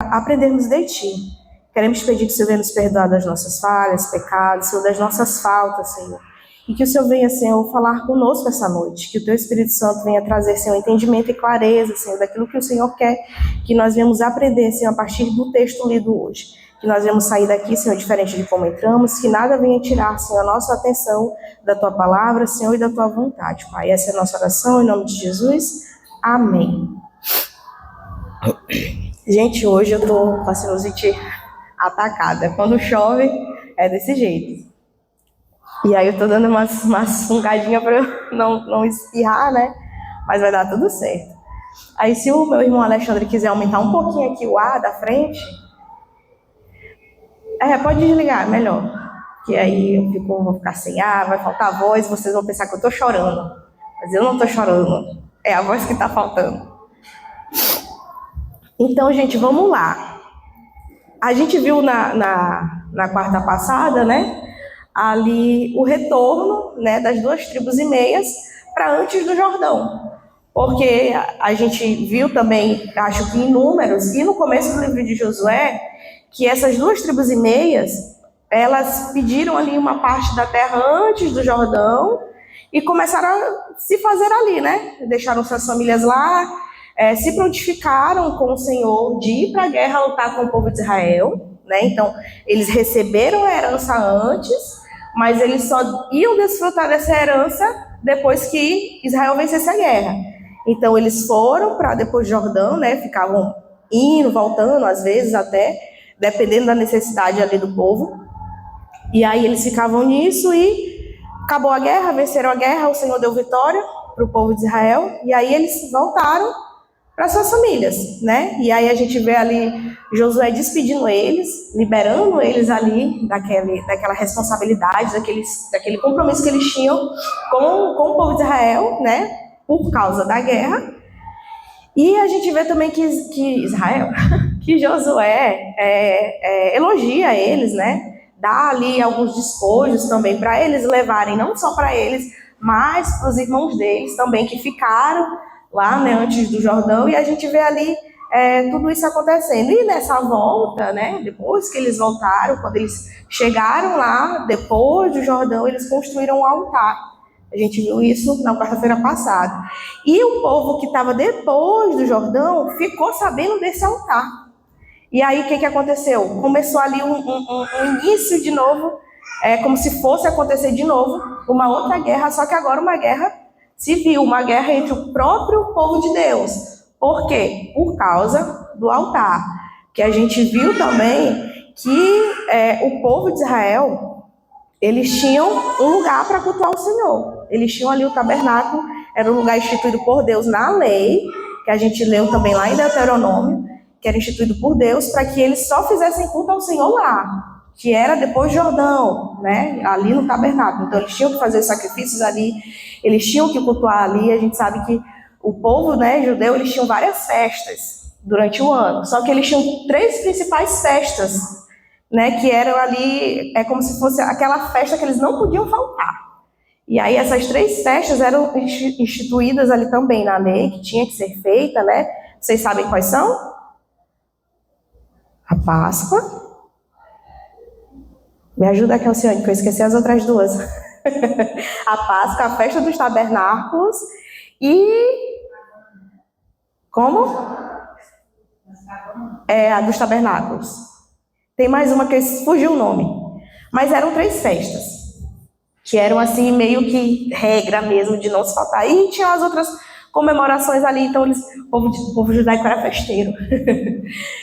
aprendermos de Ti. Queremos pedir que o Senhor venha nos perdoar das nossas falhas, pecados, Senhor, das nossas faltas, Senhor. E que o Senhor venha, Senhor, falar conosco essa noite. Que o Teu Espírito Santo venha trazer, Senhor, entendimento e clareza, Senhor, daquilo que o Senhor quer que nós venhamos aprender, Senhor, a partir do texto lido hoje. Que nós venhamos sair daqui, Senhor, diferente de como entramos, que nada venha tirar, Senhor, a nossa atenção da Tua palavra, Senhor, e da Tua vontade, Pai. Essa é a nossa oração, em nome de Jesus. Amém. Gente, hoje eu tô com a sinusite atacada. Quando chove, é desse jeito. E aí eu tô dando umas fungadinhas pra eu não espirrar, né? Mas vai dar tudo certo. Aí se o meu irmão Alexandre quiser aumentar um pouquinho aqui o ar da frente... pode desligar, melhor. Que aí eu vou ficar sem ar, vai faltar voz, vocês vão pensar que eu tô chorando. Mas eu não tô chorando. É a voz que tá faltando. Então, gente, vamos lá. A gente viu na quarta passada, né? Ali o retorno, né, das 2 tribos e meias para antes do Jordão. Porque a gente viu também, acho que em Números, e no começo do livro de Josué, que essas 2 tribos e meias, elas pediram ali uma parte da terra antes do Jordão e começaram a se fazer ali, né? Deixaram suas famílias lá, se prontificaram com o Senhor de ir para a guerra lutar com o povo de Israel, né? Então, eles receberam a herança antes, mas eles só iam desfrutar dessa herança depois que Israel vencesse a guerra. Então, eles foram para depois do Jordão, né? Ficavam indo, voltando, às vezes até, dependendo da necessidade ali do povo. E aí eles ficavam nisso e acabou a guerra, venceram a guerra, o Senhor deu vitória para o povo de Israel. E aí eles voltaram para suas famílias, né? E aí a gente vê ali Josué despedindo eles, liberando eles ali daquela responsabilidade, daquele compromisso que eles tinham com o povo de Israel, né? Por causa da guerra. E a gente vê também que Josué elogia eles, né? Dá ali alguns despojos também para eles levarem, não só para eles, mas para os irmãos deles também, que ficaram lá, né, antes do Jordão, e a gente vê ali tudo isso acontecendo. E nessa volta, né, depois que eles voltaram, quando eles chegaram lá, depois do Jordão, eles construíram um altar. A gente viu isso na quarta-feira passada. E o povo que estava depois do Jordão ficou sabendo desse altar. E aí o que aconteceu? Começou ali um início de novo, como se fosse acontecer de novo uma outra guerra, só que agora uma guerra civil, uma guerra entre o próprio povo de Deus. Por quê? Por causa do altar. Que a gente viu também que o povo de Israel, eles tinham um lugar para cultuar o Senhor. Eles tinham ali o tabernáculo, era um lugar instituído por Deus na lei, que a gente leu também lá em Deuteronômio, que era instituído por Deus para que eles só fizessem culto ao Senhor lá, que era depois do Jordão, né, ali no tabernáculo. Então eles tinham que fazer sacrifícios ali, eles tinham que cultuar ali. A gente sabe que o povo, né, judeu, eles tinham várias festas durante o ano, só que eles tinham 3 principais festas, né, que eram ali, como se fosse aquela festa que eles não podiam faltar. E aí essas 3 festas eram instituídas ali também na lei, que tinha que ser feita, né? Vocês sabem quais são? A Páscoa. Me ajuda aqui, Alcione, que eu esqueci as outras 2. A Páscoa, a festa dos tabernáculos e... Como? A dos tabernáculos. Tem mais uma que fugiu o nome. Mas eram 3 festas, que eram assim, meio que regra mesmo de não se faltar. E tinha as outras comemorações ali, então o povo judaico era festeiro.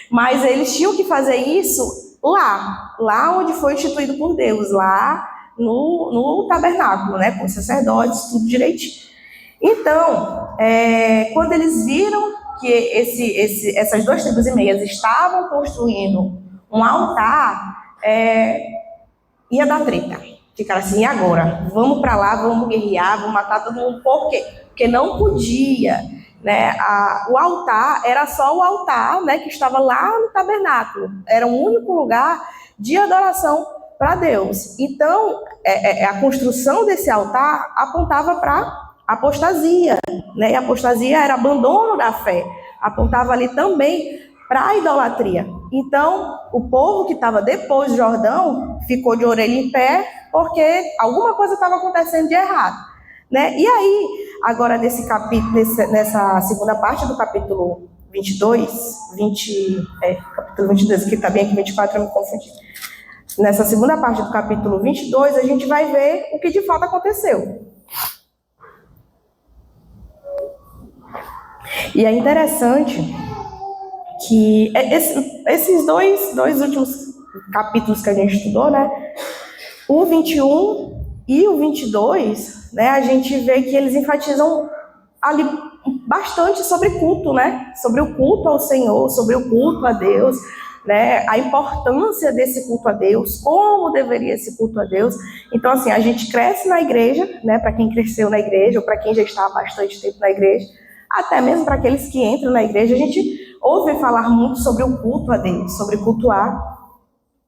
Mas eles tinham que fazer isso lá onde foi instituído por Deus, lá no tabernáculo, né, com os sacerdotes, tudo direitinho. Então, quando eles viram que essas 2 tribos e meias estavam construindo um altar, ia dar treta. Ficaram assim, e agora? Vamos para lá, vamos guerrear, vamos matar todo mundo. Por quê? Porque não podia, né? O altar era só o altar, né, que estava lá no tabernáculo. Era o único lugar de adoração para Deus. Então, a construção desse altar apontava para apostasia, né? E a apostasia era abandono da fé. Apontava ali também para a idolatria. Então, o povo que estava depois do Jordão ficou de orelha em pé, porque alguma coisa estava acontecendo de errado, né? E aí, agora nesse capítulo, nessa segunda parte do capítulo 22, capítulo 22, que está bem aqui 24, eu me confundi. Nessa segunda parte do capítulo 22, a gente vai ver o que de fato aconteceu. E é interessante que esses dois últimos capítulos que a gente estudou, né, o 21 e o 22, né, a gente vê que eles enfatizam ali bastante sobre culto, né, sobre o culto ao Senhor, sobre o culto a Deus, né, a importância desse culto a Deus, como deveria esse culto a Deus. Então, assim, a gente cresce na igreja, né, para quem cresceu na igreja, ou para quem já está há bastante tempo na igreja, até mesmo para aqueles que entram na igreja, a gente ouve falar muito sobre o culto a Deus, sobre cultuar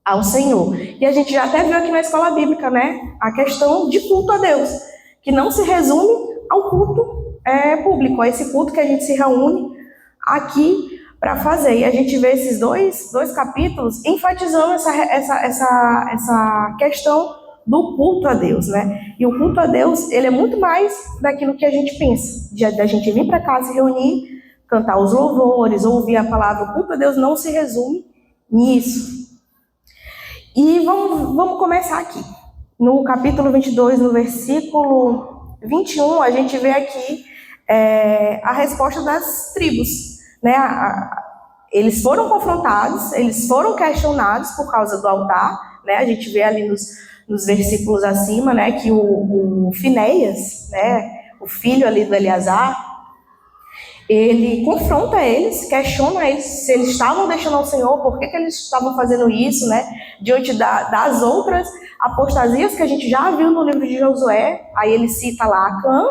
ao Senhor. E a gente já até viu aqui na escola bíblica, né, a questão de culto a Deus, que não se resume ao culto público, a esse culto que a gente se reúne aqui para fazer. E a gente vê esses dois capítulos enfatizando essa questão do culto a Deus, né? E o culto a Deus, ele é muito mais daquilo que a gente pensa, da gente vir para casa se reunir, cantar os louvores, ouvir a palavra. O culto a Deus não se resume nisso. E vamos começar aqui. No capítulo 22, no versículo 21, a gente vê aqui a resposta das tribos, né? Eles foram confrontados, eles foram questionados por causa do altar, né? A gente vê ali nos versículos acima, né, que o Finéias, né, o filho ali do Eleazar, ele confronta eles, questiona eles se eles estavam deixando ao Senhor, por que eles estavam fazendo isso, né, diante das outras apostasias que a gente já viu no livro de Josué. Aí ele cita lá Acã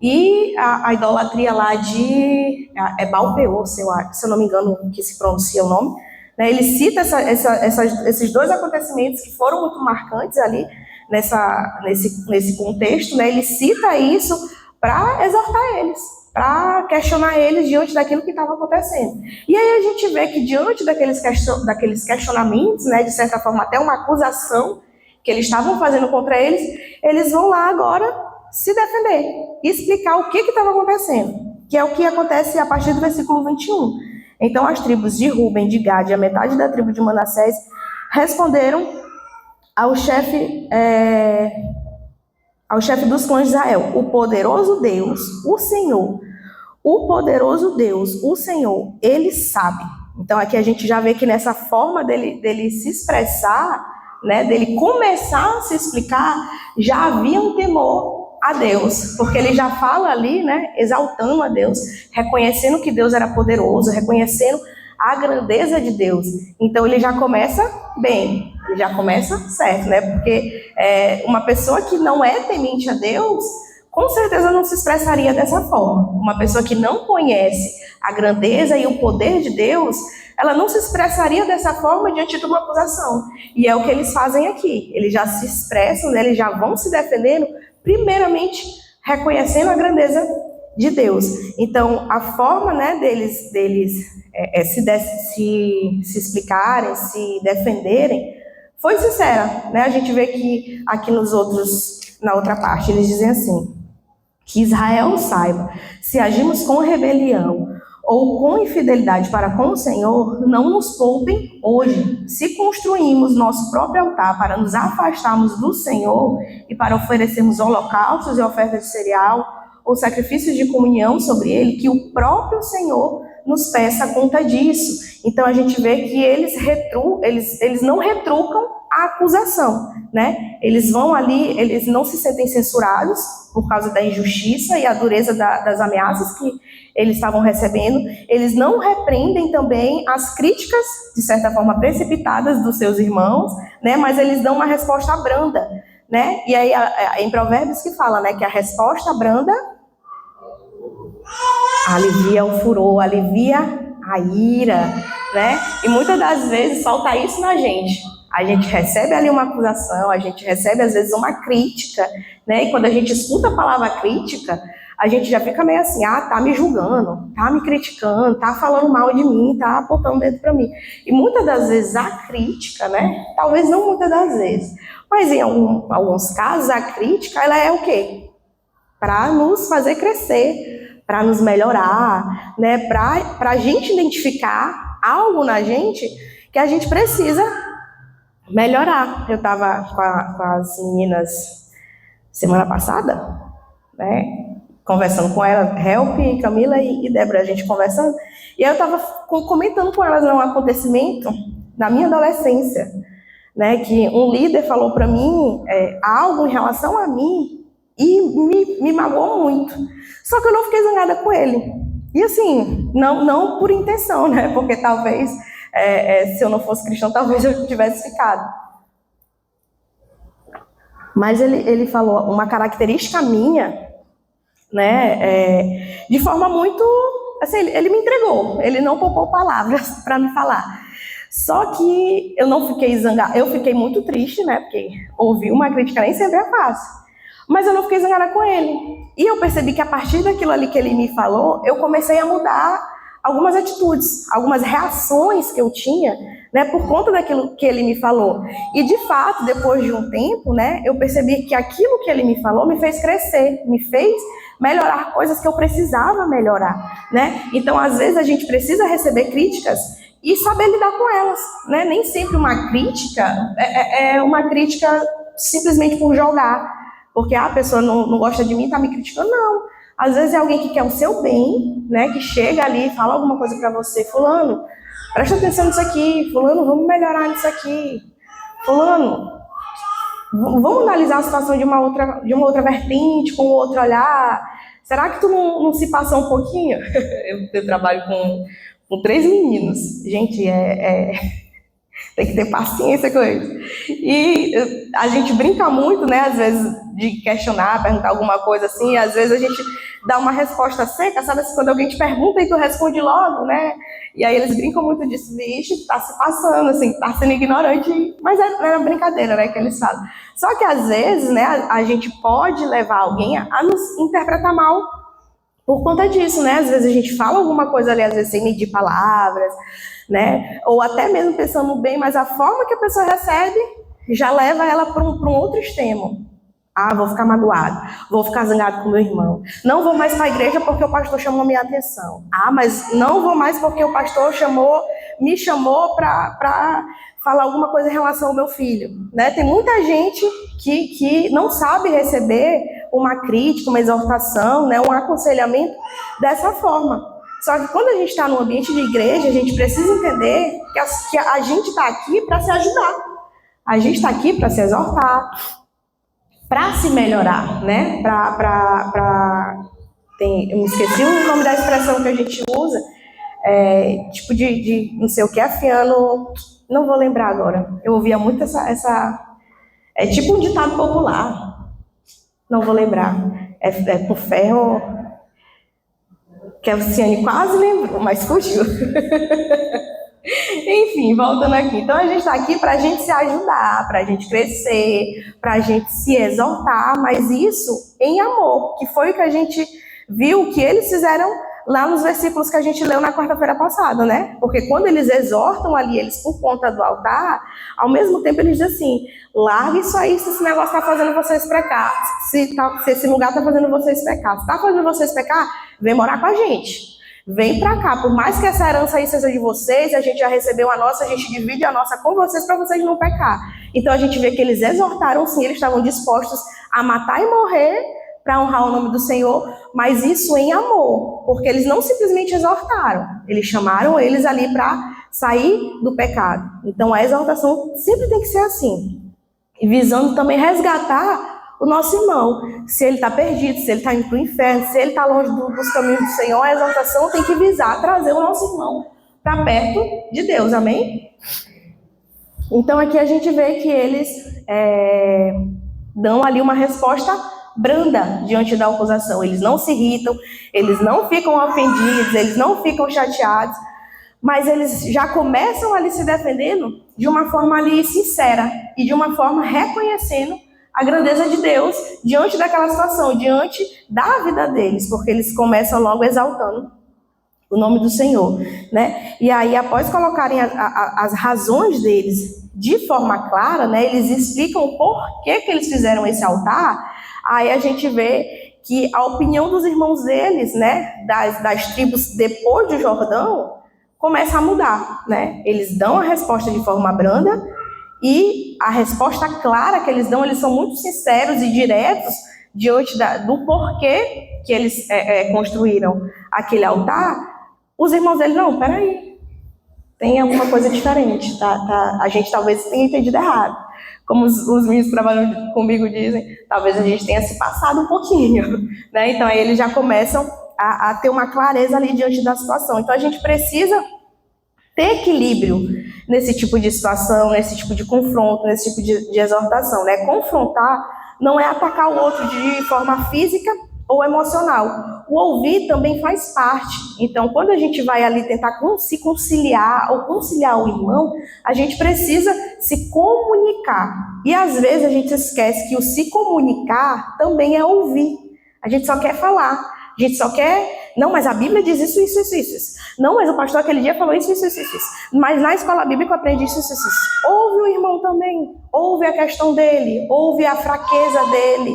e a idolatria lá de Baal-peor, se eu não me engano que se pronuncia o nome. Ele cita esses dois acontecimentos que foram muito marcantes ali nesse contexto, né? Ele cita isso para exortar eles, para questionar eles diante daquilo que estava acontecendo. E aí a gente vê que diante daqueles questionamentos, né, de certa forma até uma acusação que eles estavam fazendo contra eles, eles vão lá agora se defender e explicar o que estava acontecendo, que é o que acontece a partir do versículo 21. Então as tribos de Ruben, de Gad e a metade da tribo de Manassés responderam ao chefe dos clãs de Israel: o poderoso Deus, o Senhor, o poderoso Deus, o Senhor, ele sabe. Então aqui a gente já vê que nessa forma dele se expressar, né, dele começar a se explicar, já havia um temor a Deus, porque ele já fala ali, né, exaltando a Deus, reconhecendo que Deus era poderoso, reconhecendo a grandeza de Deus. Então ele já começa bem, ele já começa certo, né, porque uma pessoa que não é temente a Deus, com certeza não se expressaria dessa forma. Uma pessoa que não conhece a grandeza e o poder de Deus, ela não se expressaria dessa forma diante de uma acusação. E é o que eles fazem aqui. Eles já se expressam, né, eles já vão se defendendo, primeiramente reconhecendo a grandeza de Deus. Então, a forma, né, deles se explicarem, se defenderem, foi sincera, né? A gente vê que aqui na outra parte, eles dizem assim: que Israel saiba, se agimos com rebelião ou com infidelidade para com o Senhor, não nos poupem hoje. Se construímos nosso próprio altar para nos afastarmos do Senhor e para oferecermos holocaustos e ofertas de cereal ou sacrifícios de comunhão sobre ele, que o próprio Senhor nos peça conta disso. Então a gente vê que eles não retrucam a acusação, né? Eles vão ali, eles não se sentem censurados por causa da injustiça e a dureza das ameaças que eles estavam recebendo. Eles não repreendem também as críticas, de certa forma, precipitadas dos seus irmãos, né? Mas eles dão uma resposta branda, né? E aí em Provérbios que fala, né, que a resposta branda alivia o furor, alivia a ira, né? E muitas das vezes falta isso na gente. A gente recebe ali uma acusação, a gente recebe às vezes uma crítica, né? E quando a gente escuta a palavra crítica, a gente já fica meio assim, tá me julgando, tá me criticando, tá falando mal de mim, tá apontando o dedo para mim. E muitas das vezes a crítica, né? Talvez não muitas das vezes, mas em alguns casos a crítica, ela é o quê? Para nos fazer crescer, para nos melhorar, né? Para a gente identificar algo na gente que a gente precisa melhorar. Eu estava com as meninas semana passada, né, conversando com elas, Help, Camila e Débora, a gente conversando, e aí eu estava comentando com elas um acontecimento da minha adolescência, né, que um líder falou para mim algo em relação a mim e me magoou muito. Só que eu não fiquei zangada com ele. E assim, não por intenção, né, porque talvez se eu não fosse cristão, talvez eu tivesse ficado. Mas ele falou uma característica minha, né, de forma muito... Assim, ele me entregou, ele não poupou palavras para me falar. Só que eu não fiquei zangada, eu fiquei muito triste, né, porque ouvir uma crítica nem sempre é fácil. Mas eu não fiquei zangada com ele. E eu percebi que a partir daquilo ali que ele me falou, eu comecei a mudar algumas atitudes, algumas reações que eu tinha, né, por conta daquilo que ele me falou. E de fato, depois de um tempo, né, eu percebi que aquilo que ele me falou me fez crescer, me fez melhorar coisas que eu precisava melhorar, né? Então, às vezes a gente precisa receber críticas e saber lidar com elas, né? Nem sempre uma crítica é uma crítica simplesmente por jogar, porque a pessoa não gosta de mim, tá me criticando, não. Às vezes é alguém que quer o seu bem, né, que chega ali e fala alguma coisa para você, fulano, presta atenção nisso aqui, fulano, vamos melhorar nisso aqui, fulano, vamos analisar a situação de uma outra vertente, com outro olhar, será que tu não se passou um pouquinho? Eu trabalho com 3 meninos, gente, tem que ter paciência com eles. E a gente brinca muito, né, às vezes, de questionar, perguntar alguma coisa assim, e às vezes a gente dá uma resposta seca, sabe assim, quando alguém te pergunta e tu responde logo, né? E aí eles brincam muito disso, vixe, tá se passando, assim, tá sendo ignorante, mas é uma brincadeira, né, que eles falam. Só que às vezes, né, a gente pode levar alguém a nos interpretar mal por conta disso, né? Às vezes a gente fala alguma coisa ali, às vezes sem medir palavras, né? Ou até mesmo pensando bem, mas a forma que a pessoa recebe já leva ela para um outro extremo. Vou ficar magoado, vou ficar zangado com meu irmão. Não vou mais para a igreja porque o pastor chamou minha atenção. Mas não vou mais porque o pastor me chamou para falar alguma coisa em relação ao meu filho, né? Tem muita gente que não sabe receber uma crítica, uma exortação, né, um aconselhamento dessa forma. Só que quando a gente está no ambiente de igreja, a gente precisa entender que a gente está aqui para se ajudar. A gente está aqui para se exortar, para se melhorar, né? Eu me esqueci o nome da expressão que a gente usa, tipo de não sei o que, afiando, não vou lembrar agora. Eu ouvia muito é tipo um ditado popular, não vou lembrar, por ferro, que a Luciane quase lembrou, mas fugiu. Enfim, voltando aqui. Então a gente está aqui para a gente se ajudar, para a gente crescer, para a gente se exortar, mas isso em amor, que foi o que a gente viu que eles fizeram lá nos versículos que a gente leu na quarta-feira passada, né? Porque quando eles exortam ali, eles por conta do altar, ao mesmo tempo eles dizem assim, larga isso aí se esse negócio está fazendo vocês pecar, se esse lugar está fazendo vocês pecar. Se está fazendo vocês pecar, vem morar com a gente. Vem pra cá, por mais que essa herança aí seja de vocês, a gente já recebeu a nossa, a gente divide a nossa com vocês para vocês não pecar. Então a gente vê que eles exortaram sim, eles estavam dispostos a matar e morrer para honrar o nome do Senhor, mas isso em amor, porque eles não simplesmente exortaram, eles chamaram eles ali para sair do pecado. Então a exortação sempre tem que ser assim, e visando também resgatar o nosso irmão, se ele está perdido, se ele está indo para o inferno, se ele está longe dos caminhos do Senhor, a exortação tem que visar trazer o nosso irmão para perto de Deus, amém? Então aqui a gente vê que eles dão ali uma resposta branda diante da acusação, eles não se irritam, eles não ficam ofendidos, eles não ficam chateados, mas eles já começam ali se defendendo de uma forma ali sincera e de uma forma reconhecendo a grandeza de Deus diante daquela situação, diante da vida deles, porque eles começam logo exaltando o nome do Senhor, né? E aí, após colocarem as razões deles de forma clara, né, eles explicam por que eles fizeram esse altar. Aí a gente vê que a opinião dos irmãos deles, né, das tribos depois do Jordão, começa a mudar, né? Eles dão a resposta de forma branda, e a resposta clara que eles dão, eles são muito sinceros e diretos diante do porquê que eles construíram aquele altar. Os irmãos dele, não, peraí, tem alguma coisa diferente, tá? A gente talvez tenha entendido errado. Como os meninos que trabalham comigo dizem, talvez a gente tenha se passado um pouquinho, né? Então aí eles já começam a ter uma clareza ali diante da situação. Então a gente precisa ter equilíbrio nesse tipo de situação, nesse tipo de confronto, nesse tipo de exortação, né? Confrontar não é atacar o outro de forma física ou emocional. O ouvir também faz parte. Então, quando a gente vai ali tentar se conciliar ou conciliar o irmão, a gente precisa se comunicar. E às vezes a gente esquece que o se comunicar também é ouvir. A gente só quer falar. A gente só quer... Não, mas a Bíblia diz isso, isso, isso, isso. Não, mas o pastor aquele dia falou isso, isso, isso, isso. Mas na escola bíblica eu aprendi isso, isso, isso. Ouve o irmão também. Ouve a questão dele. Ouve a fraqueza dele.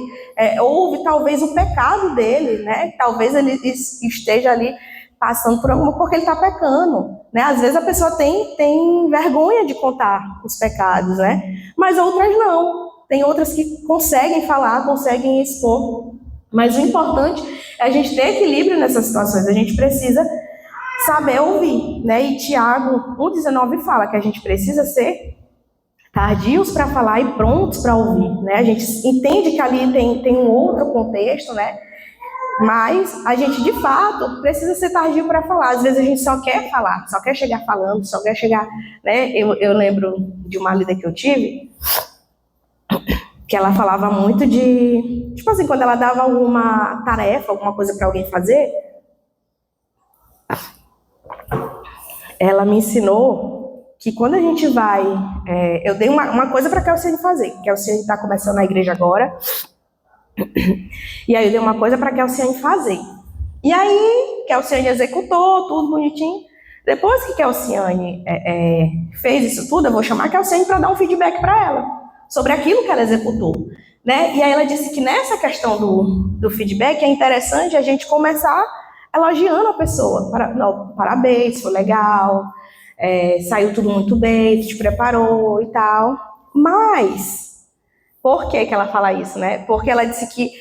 Ouve talvez o pecado dele, né? Talvez ele esteja ali passando por alguma... porque ele está pecando, né? Às vezes a pessoa tem vergonha de contar os pecados, né? Mas outras não. Tem outras que conseguem falar, conseguem expor. Mas o importante é a gente ter equilíbrio nessas situações. A gente precisa saber ouvir, né? E Tiago 1,19 fala que a gente precisa ser tardios para falar e prontos para ouvir, né? A gente entende que ali tem um outro contexto, né? Mas a gente, de fato, precisa ser tardio para falar. Às vezes a gente só quer falar, só quer chegar falando, só quer chegar, né? Eu lembro de uma líder que eu tive, que ela falava muito de, tipo assim, quando ela dava alguma tarefa, alguma coisa para alguém fazer, ela me ensinou que quando a gente vai... eu dei uma coisa para a Kelsiane fazer, que a Kelsiane está começando na igreja agora, e aí eu dei uma coisa para a Kelsiane fazer. E aí, Kelsiane executou, tudo bonitinho. Depois que Kelsiane fez isso tudo, eu vou chamar a Kelsiane para dar um feedback para ela sobre aquilo que ela executou, né? E aí ela disse que nessa questão do feedback é interessante a gente começar elogiando a pessoa. Parabéns, foi legal, saiu tudo muito bem, tu te preparou e tal. Mas, por que ela fala isso, né? Porque ela disse que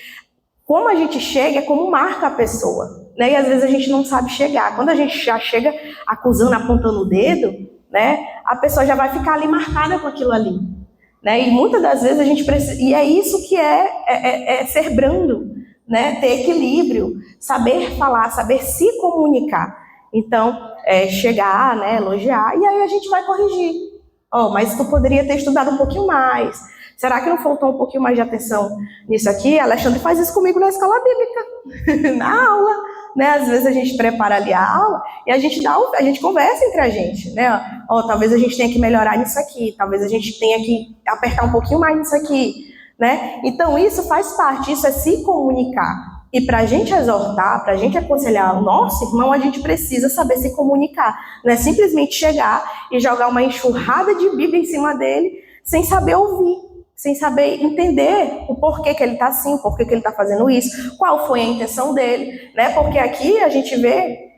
como a gente chega é como marca a pessoa, né? E às vezes a gente não sabe chegar. Quando a gente já chega acusando, apontando o dedo, né? A pessoa já vai ficar ali marcada com aquilo ali. Né? E muitas das vezes a gente precisa, e é isso que é ser brando, né? Ter equilíbrio, saber falar, saber se comunicar. Então, chegar, né? Elogiar, e aí a gente vai corrigir. Mas tu poderia ter estudado um pouquinho mais. Será que não faltou um pouquinho mais de atenção nisso aqui? Alexandre faz isso comigo na escola bíblica, na aula. Né? Às vezes a gente prepara ali a aula e a gente conversa entre a gente, né? Talvez a gente tenha que melhorar nisso aqui, talvez a gente tenha que apertar um pouquinho mais nisso aqui, né? Então isso faz parte, isso é se comunicar. E para a gente exortar, para a gente aconselhar o nosso irmão, a gente precisa saber se comunicar. Não é simplesmente chegar e jogar uma enxurrada de Bíblia em cima dele sem saber ouvir. Sem saber entender o porquê que ele está assim, o porquê que ele está fazendo isso, qual foi a intenção dele, né? Porque aqui a gente vê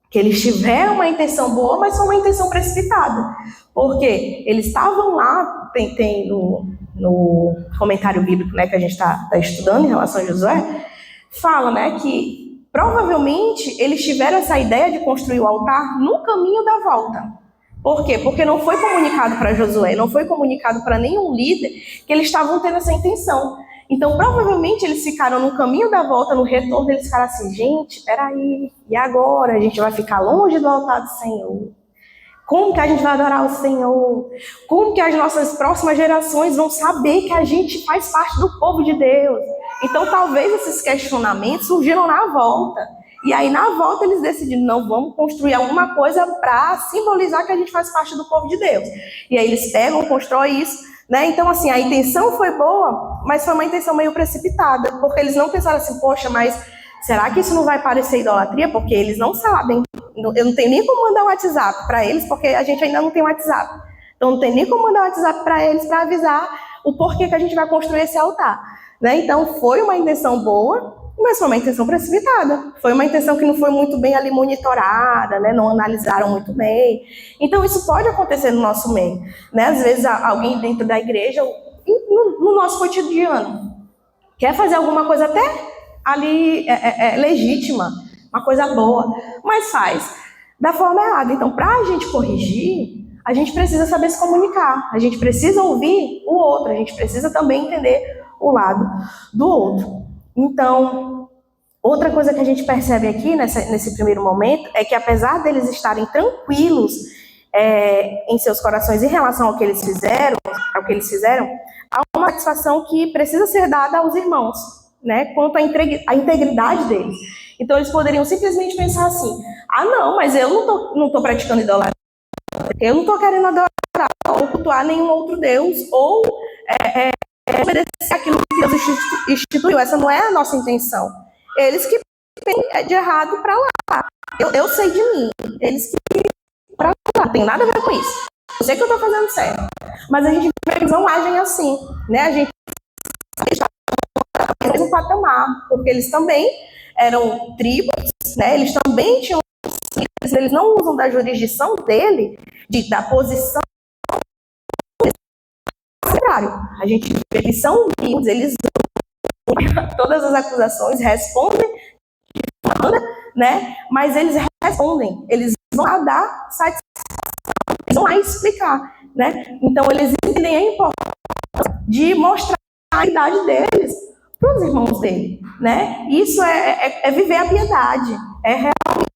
que eles tiveram uma intenção boa, mas foi uma intenção precipitada. Porque eles estavam lá, tem no comentário bíblico, né, que a gente está estudando em relação a Josué, fala, né, que provavelmente eles tiveram essa ideia de construir o altar no caminho da volta. Por quê? Porque não foi comunicado para Josué, não foi comunicado para nenhum líder que eles estavam tendo essa intenção. Então, provavelmente, eles ficaram no caminho da volta, no retorno, eles ficaram assim, gente, peraí, e agora? A gente vai ficar longe do altar do Senhor? Como que a gente vai adorar o Senhor? Como que as nossas próximas gerações vão saber que a gente faz parte do povo de Deus? Então, talvez esses questionamentos surgiram na volta. E aí, na volta, eles decidiram, não, vamos construir alguma coisa para simbolizar que a gente faz parte do povo de Deus. E aí eles pegam, constroem isso, Né? Então, assim, a intenção foi boa, mas foi uma intenção meio precipitada, porque eles não pensaram assim, poxa, mas será que isso não vai parecer idolatria? Porque eles não sabem. Eu não tenho nem como mandar um WhatsApp para eles, porque a gente ainda não tem WhatsApp. Então, não tem nem como mandar um WhatsApp para eles para avisar o porquê que a gente vai construir esse altar. Né? Então, foi uma intenção boa, mas foi uma intenção precipitada. Foi uma intenção que não foi muito bem ali monitorada, né? Não analisaram muito bem. Então, isso pode acontecer no nosso meio. Né? Às vezes, alguém dentro da igreja, no nosso cotidiano, quer fazer alguma coisa até ali legítima, uma coisa boa, mas faz da forma errada. Então, para a gente corrigir, a gente precisa saber se comunicar, a gente precisa ouvir o outro, a gente precisa também entender o lado do outro. Então, outra coisa que a gente percebe aqui nesse primeiro momento é que, apesar deles estarem tranquilos em seus corações em relação ao que eles fizeram, há uma satisfação que precisa ser dada aos irmãos, né, quanto à integridade deles. Então, eles poderiam simplesmente pensar assim, não, mas eu não tô praticando idolatria, eu não estou querendo adorar ou cultuar nenhum outro Deus, ou obedecer aquilo que Deus instituiu. Essa não é a nossa intenção. Eles que têm de errado para lá. Eu sei de mim. Eles que para lá. Não tem nada a ver com isso. Eu sei que eu estou fazendo certo. Mas a gente vê que eles não agem assim. Né? A gente está no mesmo patamar. Porque eles também eram tribos, né? Eles também tinham. Eles não usam da jurisdição dele, da posição. A gente vê que são vivos, eles todas as acusações respondem, né? Mas eles respondem, eles vão lá dar satisfação, eles vão lá explicar, né? Então eles entendem a importância de mostrar a idade deles para os irmãos dele, né? Isso é viver a piedade, é realmente,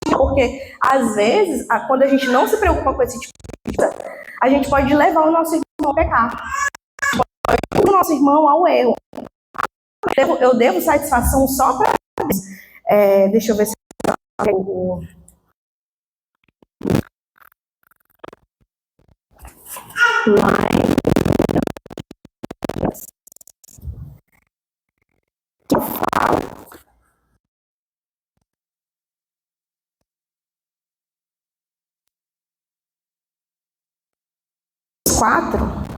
porque às vezes, quando a gente não se preocupa com esse tipo de coisa, a gente pode levar o nosso irmão a pecar, o nosso irmão ao erro. Eu devo satisfação só para Deus. Deixa eu ver se o quatro.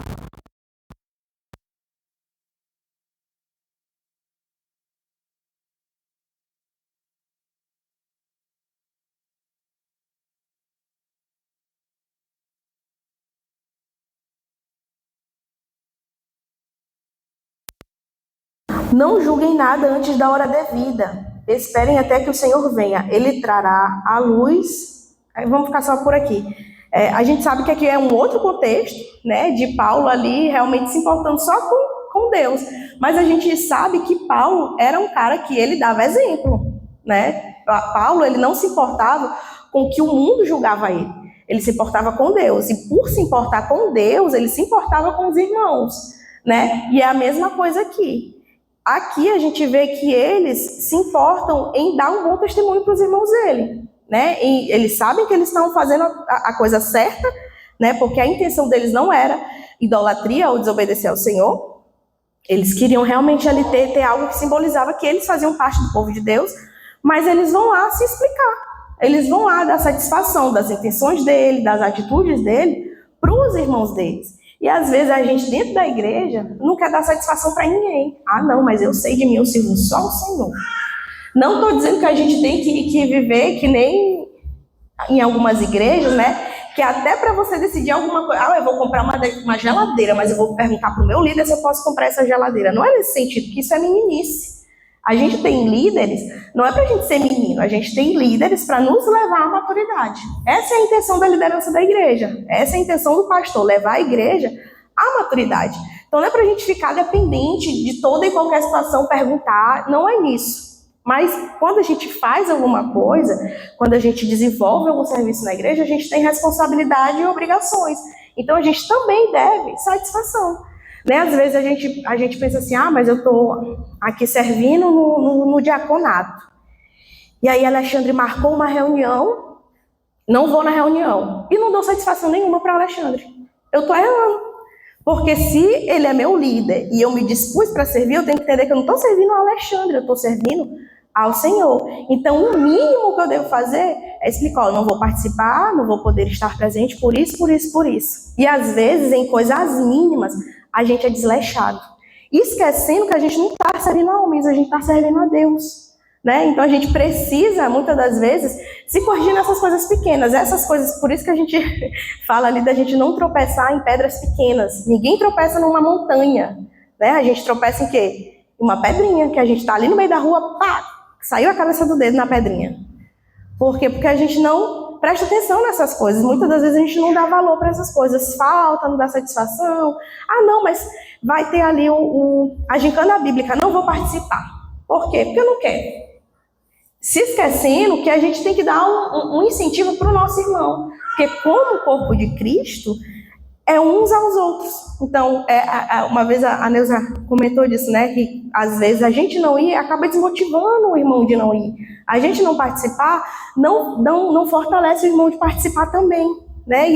Não julguem nada antes da hora devida. Esperem até que o Senhor venha. Ele trará a luz. Vamos ficar só por aqui. A gente sabe que aqui é um outro contexto, né, de Paulo ali realmente se importando só com Deus. Mas a gente sabe que Paulo era um cara que ele dava exemplo, né? Paulo, ele não se importava com o que o mundo julgava ele. Ele se importava com Deus. E por se importar com Deus, ele se importava com os irmãos, né? E é a mesma coisa aqui. Aqui a gente vê que eles se importam em dar um bom testemunho para os irmãos dele, né? E eles sabem que eles estão fazendo a coisa certa, né? Porque a intenção deles não era idolatria ou desobedecer ao Senhor. Eles queriam realmente ali ter algo que simbolizava que eles faziam parte do povo de Deus, mas eles vão lá se explicar. Eles vão lá dar satisfação das intenções dele, das atitudes dele, para os irmãos deles. E às vezes a gente dentro da igreja não quer dar satisfação para ninguém. Não, mas eu sei de mim, eu sirvo só o Senhor. Não estou dizendo que a gente tem que viver que nem em algumas igrejas, né? Que até para você decidir alguma coisa, eu vou comprar uma geladeira, mas eu vou perguntar para o meu líder se eu posso comprar essa geladeira. Não é nesse sentido, que isso é meninice. A gente tem líderes, não é para a gente ser menino, a gente tem líderes para nos levar à maturidade. Essa é a intenção da liderança da igreja, essa é a intenção do pastor, levar a igreja à maturidade. Então não é para a gente ficar dependente de toda e qualquer situação, perguntar, não é isso. Mas quando a gente faz alguma coisa, quando a gente desenvolve algum serviço na igreja, a gente tem responsabilidade e obrigações. Então a gente também deve satisfação. Né? Às vezes a gente pensa assim, mas eu estou aqui servindo no diaconato. E aí Alexandre marcou uma reunião, não vou na reunião. E não dou satisfação nenhuma para Alexandre. Eu estou errando. Porque se ele é meu líder e eu me dispus para servir, eu tenho que entender que eu não estou servindo ao Alexandre, eu estou servindo ao Senhor. Então, o mínimo que eu devo fazer é explicar, eu não vou participar, não vou poder estar presente por isso, por isso, por isso. E às vezes, em coisas mínimas, a gente é desleixado. Esquecendo que a gente não está servindo a homens, a gente está servindo a Deus. Né? Então a gente precisa, muitas das vezes, se corrigir nessas coisas pequenas. Essas coisas, por isso que a gente fala ali da gente não tropeçar em pedras pequenas. Ninguém tropeça numa montanha. Né? A gente tropeça em quê? Uma pedrinha, que a gente está ali no meio da rua, pá, saiu a cabeça do dedo na pedrinha. Por quê? Porque a gente não presta atenção nessas coisas. Muitas das vezes a gente não dá valor para essas coisas. Falta, não dá satisfação. Ah, não, mas vai ter ali a gincana bíblica. Não vou participar. Por quê? Porque eu não quero. Se esquecendo que a gente tem que dar um incentivo para o nosso irmão. Porque como o corpo de Cristo, é uns aos outros. Então, uma vez a Neuza comentou disso, né? Que às vezes a gente não ir acaba desmotivando o irmão de não ir. A gente não participar não fortalece o irmão de participar também. Né?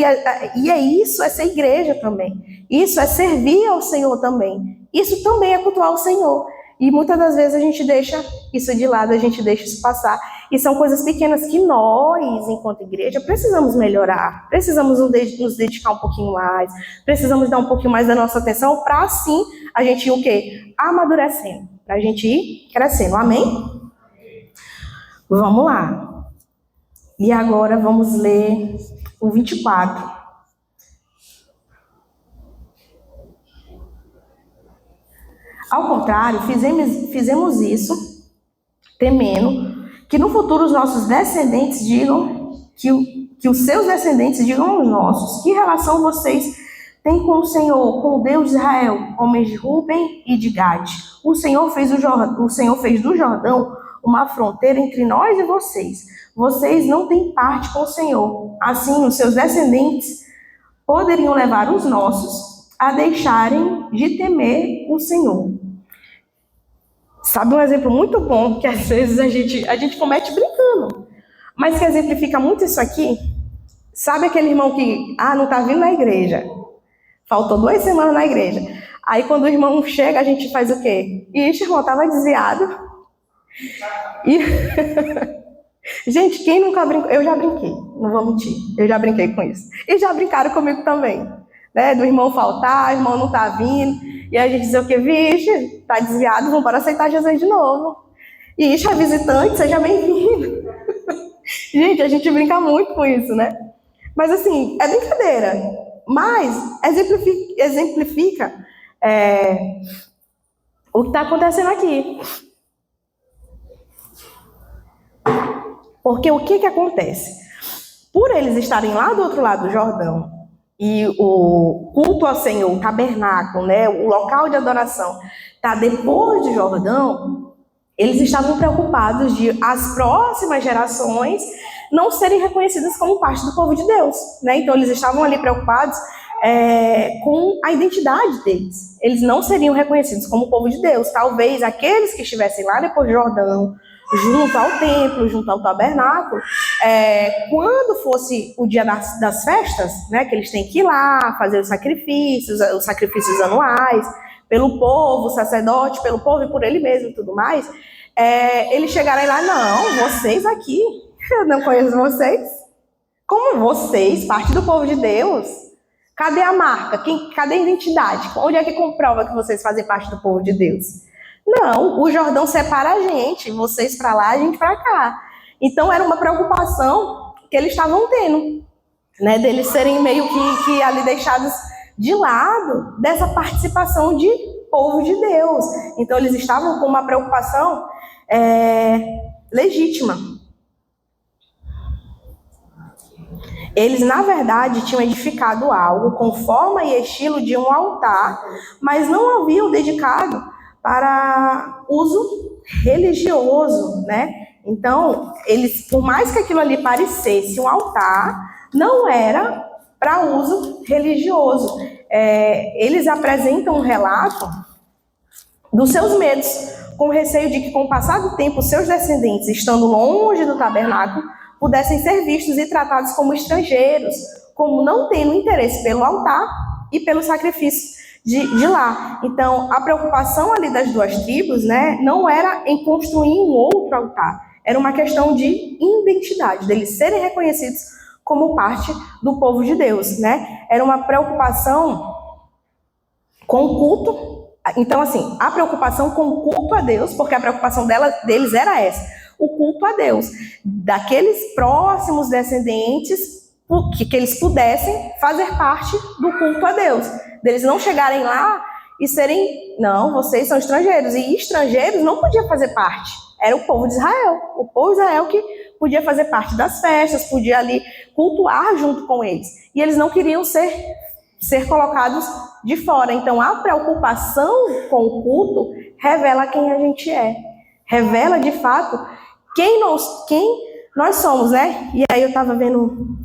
E é isso, é ser igreja também. Isso é servir ao Senhor também. Isso também é cultuar o Senhor. E muitas das vezes a gente deixa isso de lado, a gente deixa isso passar. E são coisas pequenas que nós, enquanto igreja, precisamos melhorar. Precisamos nos dedicar um pouquinho mais. Precisamos dar um pouquinho mais da nossa atenção para assim a gente ir o quê? Amadurecendo. Para a gente ir crescendo. Amém? Vamos lá. E agora vamos ler o 24. Ao contrário, fizemos isso, temendo que no futuro os nossos descendentes digam, que os seus descendentes digam aos nossos, que relação vocês têm com o Senhor, com o Deus de Israel, homens de Ruben e de Gade. O Senhor fez do Jordão uma fronteira entre nós e vocês. Vocês não têm parte com o Senhor. Assim, os seus descendentes poderiam levar os nossos a deixarem de temer o Senhor. Sabe um exemplo muito bom que às vezes a gente comete brincando, mas que exemplifica muito isso aqui? Sabe aquele irmão que, não está vindo na igreja, faltou 2 semanas na igreja, aí quando o irmão chega a gente faz o quê? Ixi, irmão, estava desviado. E... Gente, quem nunca brincou? Eu já brinquei, não vou mentir, eu já brinquei com isso. E já brincaram comigo também. Né, do irmão faltar, o irmão não tá vindo, e a gente diz o quê? Vixe, tá desviado, vamos para aceitar Jesus de novo. E isso é visitante, seja bem-vindo. Gente, a gente brinca muito com isso, né? Mas assim, é brincadeira, mas exemplifica o que está acontecendo aqui. Porque o que acontece? Por eles estarem lá do outro lado do Jordão, e o culto ao Senhor, o tabernáculo, né, o local de adoração, está depois de Jordão, eles estavam preocupados de as próximas gerações não serem reconhecidas como parte do povo de Deus. Né? Então, eles estavam ali preocupados com a identidade deles. Eles não seriam reconhecidos como povo de Deus. Talvez aqueles que estivessem lá depois de Jordão, junto ao templo, junto ao tabernáculo, quando fosse o dia das festas, né, que eles têm que ir lá fazer os sacrifícios anuais, pelo povo, o sacerdote, pelo povo e por ele mesmo e tudo mais, eles chegarem lá, não, vocês aqui, eu não conheço vocês. Como vocês, parte do povo de Deus? Cadê a marca? Cadê a identidade? Onde é que comprova que vocês fazem parte do povo de Deus? Não, o Jordão separa a gente, vocês para lá, a gente para cá. Então era uma preocupação que eles estavam tendo, né, deles serem meio que ali deixados de lado dessa participação de povo de Deus. Então eles estavam com uma preocupação legítima. Eles, na verdade, tinham edificado algo com forma e estilo de um altar, mas não haviam dedicado para uso religioso, né? Então, eles, por mais que aquilo ali parecesse um altar, não era para uso religioso. Eles apresentam um relato dos seus medos, com receio de que, com o passar do tempo, seus descendentes, estando longe do tabernáculo, pudessem ser vistos e tratados como estrangeiros, como não tendo interesse pelo altar e pelo sacrifício. de lá. Então, a preocupação ali das duas tribos, né, não era em construir um outro altar, era uma questão de identidade, deles serem reconhecidos como parte do povo de Deus, né? Era uma preocupação com o culto. Então, assim, a preocupação com o culto a Deus, porque a preocupação deles era essa, o culto a Deus, daqueles próximos descendentes, que eles pudessem fazer parte do culto a Deus, deles não chegarem lá e serem, não, vocês são estrangeiros, e estrangeiros não podiam fazer parte, era o povo de Israel, o povo de Israel que podia fazer parte das festas, podia ali cultuar junto com eles, e eles não queriam ser colocados de fora. Então, a preocupação com o culto revela quem a gente é, revela de fato quem nós somos, né? E aí eu estava vendo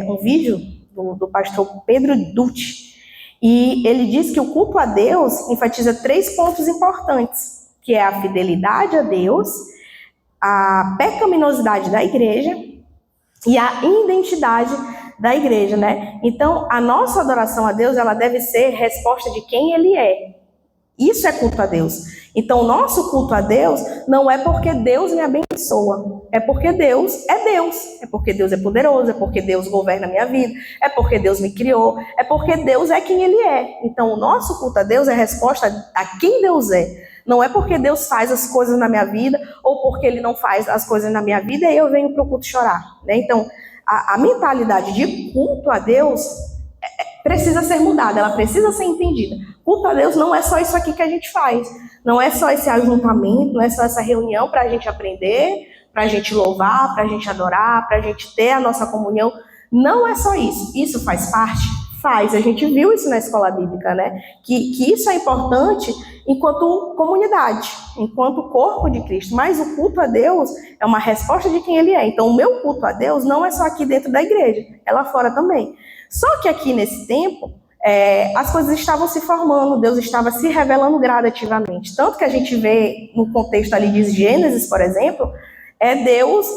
um vídeo do pastor Pedro Dutti, e ele diz que o culto a Deus enfatiza 3 pontos importantes, que é a fidelidade a Deus, a pecaminosidade da igreja e a identidade da igreja, né? Então, a nossa adoração a Deus, ela deve ser resposta de quem Ele é. Isso é culto a Deus. Então, o nosso culto a Deus não é porque Deus me abençoa, é porque Deus é Deus, é porque Deus é poderoso, é porque Deus governa a minha vida, é porque Deus me criou, é porque Deus é quem Ele é. Então, o nosso culto a Deus é resposta a quem Deus é. Não é porque Deus faz as coisas na minha vida, ou porque Ele não faz as coisas na minha vida, e eu venho para o culto chorar, né? Então, a mentalidade de culto a Deus precisa ser mudada, ela precisa ser entendida. Culto a Deus não é só isso aqui que a gente faz, não é só esse ajuntamento, não é só essa reunião para a gente aprender, para a gente louvar, para a gente adorar, para a gente ter a nossa comunhão. Não é só isso. Isso faz parte? Faz. A gente viu isso na escola bíblica, né? Que isso é importante enquanto comunidade, enquanto corpo de Cristo. Mas o culto a Deus é uma resposta de quem Ele é. Então, o meu culto a Deus não é só aqui dentro da igreja, é lá fora também. Só que aqui nesse tempo, as coisas estavam se formando, Deus estava se revelando gradativamente. Tanto que a gente vê no contexto ali de Gênesis, por exemplo, Deus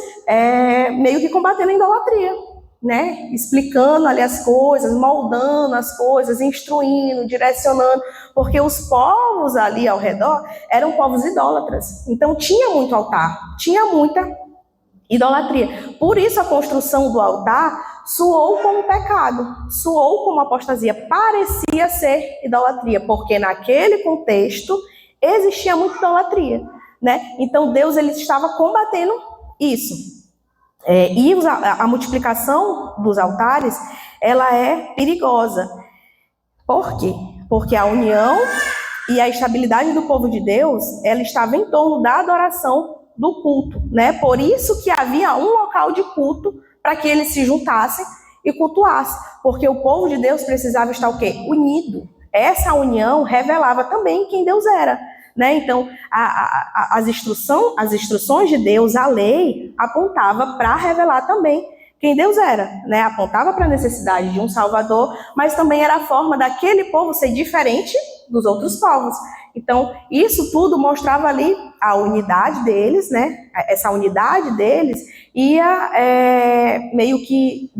meio que combatendo a idolatria, né? Explicando ali as coisas, moldando as coisas, instruindo, direcionando, porque os povos ali ao redor eram povos idólatras. Então tinha muito altar, tinha muita idolatria. Por isso a construção do altar soou como pecado, soou como apostasia, parecia ser idolatria, porque naquele contexto existia muita idolatria, né? Então Deus ele estava combatendo isso. E a multiplicação dos altares, ela é perigosa. Por quê? Porque a união e a estabilidade do povo de Deus, ela estava em torno da adoração do culto, né? Por isso que havia um local de culto para que eles se juntassem e cultuassem, porque o povo de Deus precisava estar o quê? Unido. Essa união revelava também quem Deus era, né? Então, as instruções de Deus, a lei, apontava para revelar também quem Deus era, né? Apontava para a necessidade de um Salvador, mas também era a forma daquele povo ser diferente dos outros povos. Então, isso tudo mostrava ali a unidade deles, né? Essa unidade deles ia meio que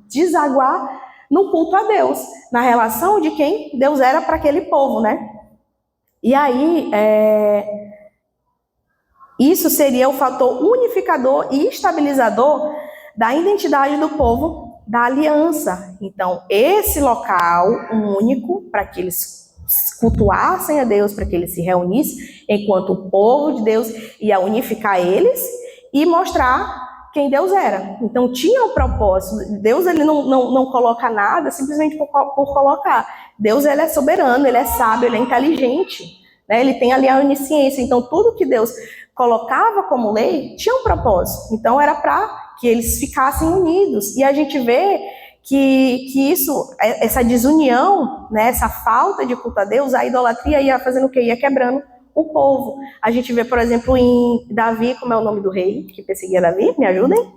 desaguar no culto a Deus, na relação de quem Deus era para aquele povo, né? E aí, isso seria o fator unificador e estabilizador da identidade do povo da aliança. Então, esse local único para que eles cultuassem a Deus, para que eles se reunissem, enquanto o povo de Deus ia unificar eles e mostrar quem Deus era. Então, tinha um propósito. Deus ele não coloca nada simplesmente por colocar. Deus ele é soberano, ele é sábio, ele é inteligente, né? Ele tem ali a onisciência. Então, tudo que Deus colocava como lei tinha um propósito. Então, era para que eles ficassem unidos. E a gente vê que isso, essa desunião, né, essa falta de culto a Deus, a idolatria ia fazendo o quê? Ia quebrando o povo. A gente vê, por exemplo, em Davi, como é o nome do rei que perseguia Davi? Me ajudem?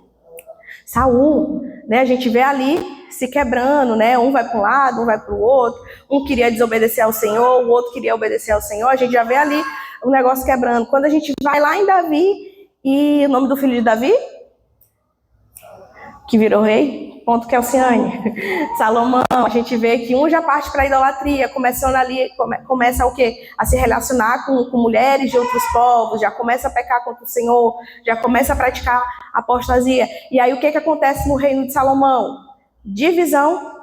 Saul, né? A gente vê ali se quebrando, né? Um vai para um lado, um vai para o outro. Um queria desobedecer ao Senhor, o outro queria obedecer ao Senhor. A gente já vê ali o negócio quebrando. Quando a gente vai lá em Davi, e o nome do filho de Davi? Que virou rei? ponto, Kelsiane. Salomão, a gente vê que um já parte para a idolatria, começando ali, começa o quê? A se relacionar com mulheres de outros povos, já começa a pecar contra o Senhor, já começa a praticar apostasia. E aí o que acontece no reino de Salomão? Divisão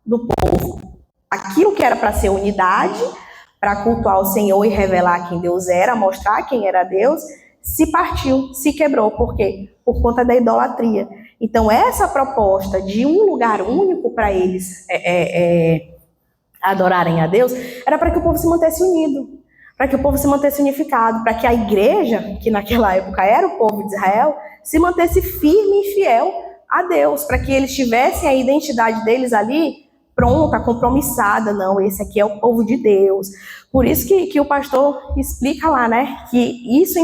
do povo. Aquilo que era para ser unidade, para cultuar o Senhor e revelar quem Deus era, mostrar quem era Deus, se partiu, se quebrou. Por quê? Por conta da idolatria. Então, essa proposta de um lugar único para eles adorarem a Deus, era para que o povo se mantesse unido, para que o povo se mantesse unificado, para que a igreja, que naquela época era o povo de Israel, se mantesse firme e fiel a Deus, para que eles tivessem a identidade deles ali pronta, compromissada. Não, esse aqui é o povo de Deus. Por isso que o pastor explica lá, né, que isso,